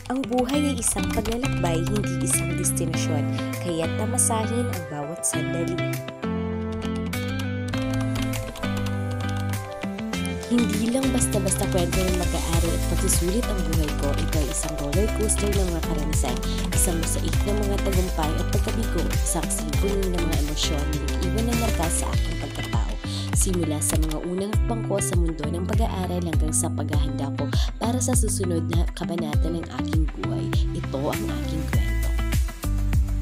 Ang buhay ay isang paglalakbay, hindi isang destinasyon, kaya't tamasahin ang bawat sandali. Hindi lang basta-basta kwento ng mag-aari at pagsusulit ang buhay ko, ito ay isang roller coaster ng mga karanasan, isang mosaik ng mga tagumpay at pagkabigo, isang symphony ng mga emosyon na nag-iwan ng marka sa aking pagkatao. Simula sa mga unang hakbang ko sa mundo ng pag-aaral hanggang sa paghahanda ko para sa susunod na kabanata ng aking buhay, ito ang aking kwento.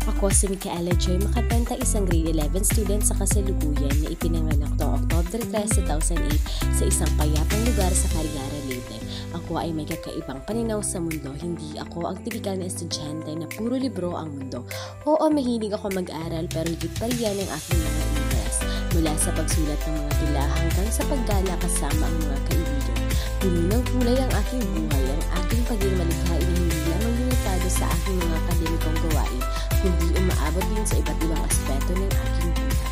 Ako si Micaela Joy Makatanta, isang grade 11 student sa kasalukuyan na ipinanganak noong October 3, 2008 sa isang payapang lugar sa Cariara, Leyte. Ako ay may kakaibang pananaw sa mundo, hindi ako ang tipikal na estudyante na puro libro ang mundo. Oo, mahilig ako mag-aral pero higit pa riyan ang aking mga interest. Mula sa pagsulat ng mga tula hanggang sa paggala kasama ang mga kaibigan. Puno ng kulay ang aking buhay, ang aking pagiging malikha ay hindi lamang limitado sa aking mga akademikong gawain, kundi umaabot din sa iba't ibang aspeto ng aking buhay.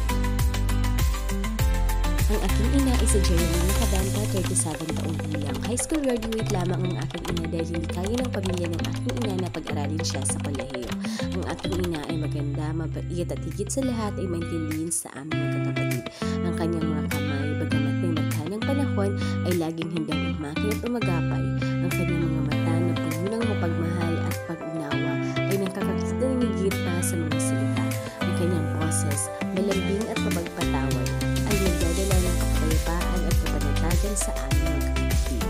Ang aking ina ay si Jeremy Makadanta, 37 taong gulang. High school graduate lamang ang aking ina dahil hindi kaya ng pamilya ng aking ina na pag-aralin siya sa kolehiyo. Ang aking ina ay maganda, mabait at higit sa lahat ay maintindihin sa aming magkakapatid. Ang kanyang mga kamay, bagamat may magka ng panahon, ay laging handang umaki at umagapay. Ang kanyang mga mata na puno ng mapagmahal at pag-unawa ay nakakakita ng higit pa sa mga salita. Ang kanyang boses, malambing at mapagpatawad, ay nagdadala ng kapayapaan at kapanatagan sa aming magkakapatid.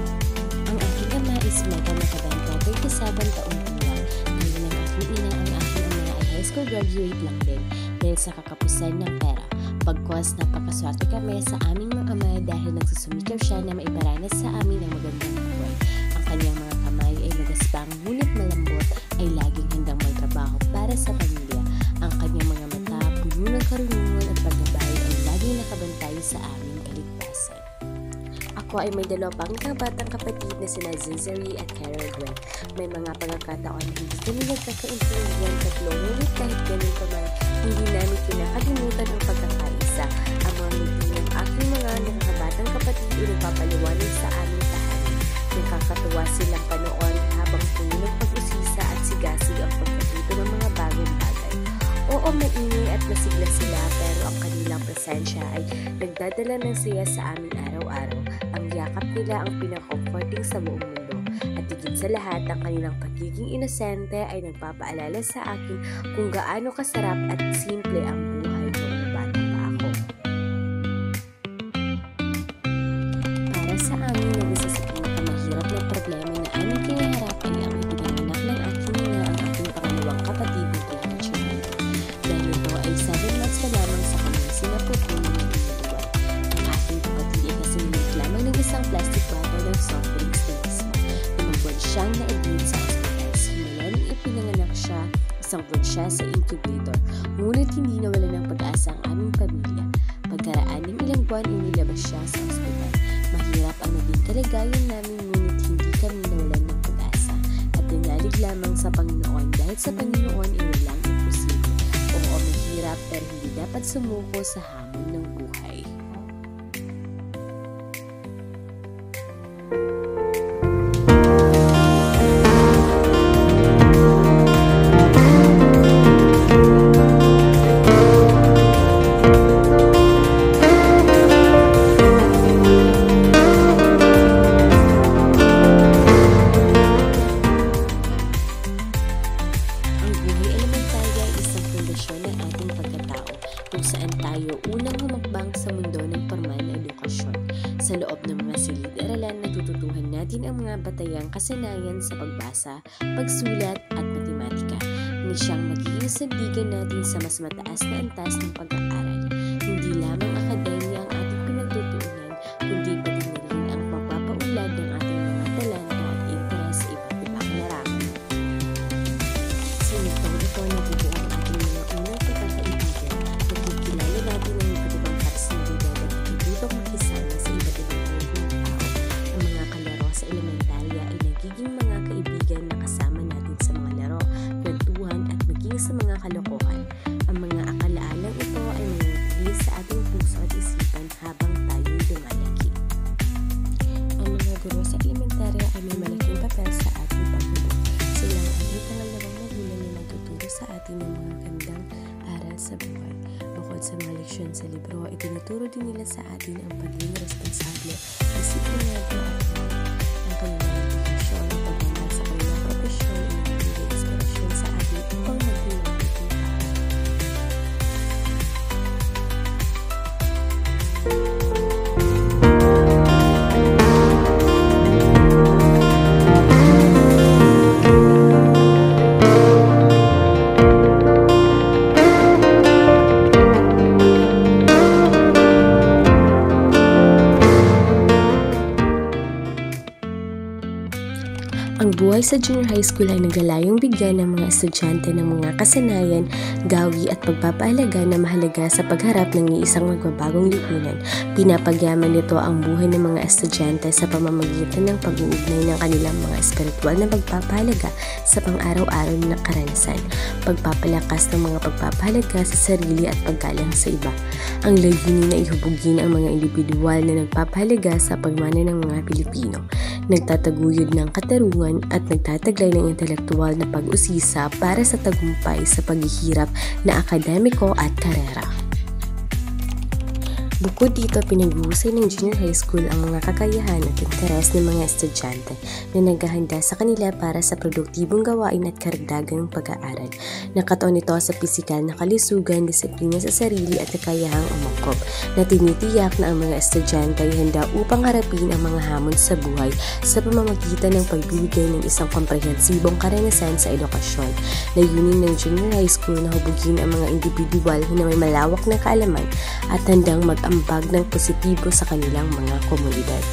Ang aking ama is Meta Makadanta, 37 taong gulang. Ngayon ang aking ina, ang aking ama ay high school graduate lang din dahil sa kakapusan ng pera. Pagkos napakaswerte kami sa aming mga ama dahil nagsusumikap siya na maibaranas sa amin ang magandang buhay. Ang kanyang mga kamay ay magaspang ngunit malambot, ay laging handang magtrabaho para sa pamilya. Ang kanyang mga mata, puno ng karunungan at paggabay ay laging nakabantay sa aming kaligtasan. Ako ay may dalawa pang kabatang kapatid na sina Zizary at Carol Gwen. May mga pagkakataon na hindi kami nagkakaintindihan tatlo, ngunit kahit ganun pa man, hindi namin pinakalimutan ang pagkakaisa. Ang mga ngiti ng aking mga nakakabatang kapatid ay nagpapaliwanag sa aming tahanan. Nakakatuwa silang panoon habang puno ng pag-usisa at sigasig ang pagkatuto ng mga bagong bagay. Oo, maingay at masigla sila pero ang kanilang presensya ay nagdadala ng saya sa amin araw-araw. Ang yakap nila ang pinaka-comforting sa buong mundo. At higit sa lahat, ang kanilang pagiging inosente ay nagpapaalala sa akin kung gaano kasarap at simple ang buhay noong bata pa ako. Para sa amin na isa sa pinakamahirap na problema na aming kinaharap ay ang ipinanganak ng aking ina ang aking pangalawang kapatid na premature baby. Dahil ito ay 7 months pa lamang sa kanyang sinapupunin ng individual. Ang aking kapatid ay kasinunod lamang ng isang plastic bottle ng soft drinks na mismo. Tumagwan siyang na-admit sa hospital. Simula nang ipinanganak siya, isang buwan siya sa incubator. Ngunit hindi nawala ng pag-asa ang aming pamilya. Pagkaraan ng ilang buwan, inilabas siya sa ospital. Mahirap ang naging kalagayan namin, ngunit hindi kami nawalan ng pag-asa. At nanalig lamang sa Panginoon dahil sa Panginoon ay walang imposible. Oo, mahirap pero hindi dapat sumuko sa hamon ng buhay. Kung saan tayo unang humakbang sa mundo ng formal na edukasyon. Sa loob ng mga silid-aralan, natututuhan natin ang mga batayang kasanayan sa pagbasa, pagsulat at matematika na siyang magiging sandigan natin sa mas mataas na antas ng pag-aaral. Hindi lamang akademya ang ating pinagtutuunan, kundi pati na rin ang pagpapaunlad ng ating mga talento at interes sa iba't ibang larangan. Sa nitong ito, nabubuo ang ating mga unang pagkakaibigan. Nagkikilala natin ang iba't ibang personalidad at natututong makisama sa iba't ibang grupong tao. Ang mga kalaro sa elementarya ay nagiging mga kaibigan na kasama natin sa mga laro, kwentuhan at maging sa mga kalokohan. Ang mga akala-alang ito ay mananatili sa ating puso din nila sa atin ang pagiging responsable, disiplinado at ang kanilang edukasyon, paghanga sa kanilang profesyon, ang magbibigay inspirasyon sa atin upang maging mabuting tao. Ang buhay sa junior high school ay naglalayong bigyan ng mga estudyante ng mga kasanayan, gawi at pagpapahalaga na mahalaga sa pagharap ng iisang magbabagong lipunan. Pinapagyaman nito ang buhay ng mga estudyante sa pamamagitan ng pag-uugnay ng kanilang mga espiritual na pagpapahalaga sa pang-araw-araw na karanasan, pagpapalakas ng mga pagpapahalaga sa sarili at paggalang sa iba. Ang layunin na ihubugin ang mga individual na nagpapahalaga sa pagmana ng mga Pilipino, nagtataguyod ng katarungan at nagtataglay ng intelektual na pag-usisa para sa tagumpay sa paghihirap na akademiko at karera. Bukod dito, pinag-uusay ng junior high school ang mga kakayahan at interes ng mga estudyante na naghahanda sa kanila para sa produktibong gawain at karagdagang pag-aaral. Nakatuon ito sa pisikal na kalusugan, disiplina sa sarili at kakayahang umangkop na tinitiyak na ang mga estudyante ay handa upang harapin ang mga hamon sa buhay sa pamamagitan ng pagbibigay ng isang komprehensibong karanasan sa edukasyon. Layunin ng junior high school na hubugin ang mga individual na may malawak na kaalaman at handang mag-ambag ng positibo sa kanilang mga komunidad.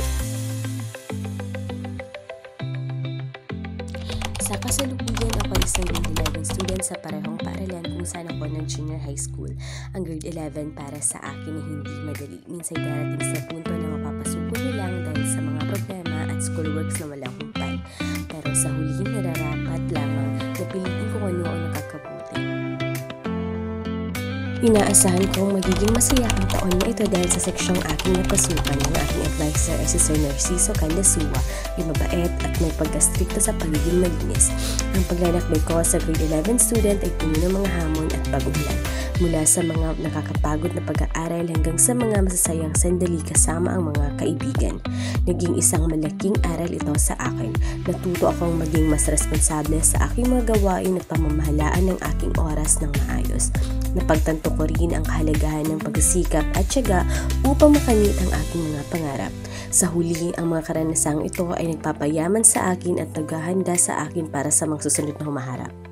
Sa kasalukuyan, ako ay isang grade 11 student sa parehong paaralan kung saan ako ng junior high school. Ang grade 11 para sa akin ay hindi madali. Minsan darating sa punto na mapapasuko nilang dahil sa mga problema at schoolworks na walang humpay. Pero sa huli, nararapat lamang na piliin kung ano ang nakakabuti. Inaasahan kong magiging masaya ang taon na ito dahil sa seksyong aking napasukan. Ang aking advisor ay si Sir Narciso Candasua, ay mabait at may pagkastrikto sa pagiging malinis. Ang paglalakbay ko sa grade 11 student ay puno ng mga hamon at pag-ulan. Mula sa mga nakakapagod na pag-aaral hanggang sa mga masasayang sandali kasama ang mga kaibigan. Naging isang malaking aral ito sa akin. Natuto akong maging mas responsable sa aking mga gawain at pamamahalaan ng aking oras ng maayos. Napagtanto ko rin ang kahalagahan ng pagsisikap at tiyaga upang makamit ang aking mga pangarap. Sa huli, ang mga karanasang ito ay nagpapayaman sa akin at naghahanda sa akin para sa mga susunod na humaharap.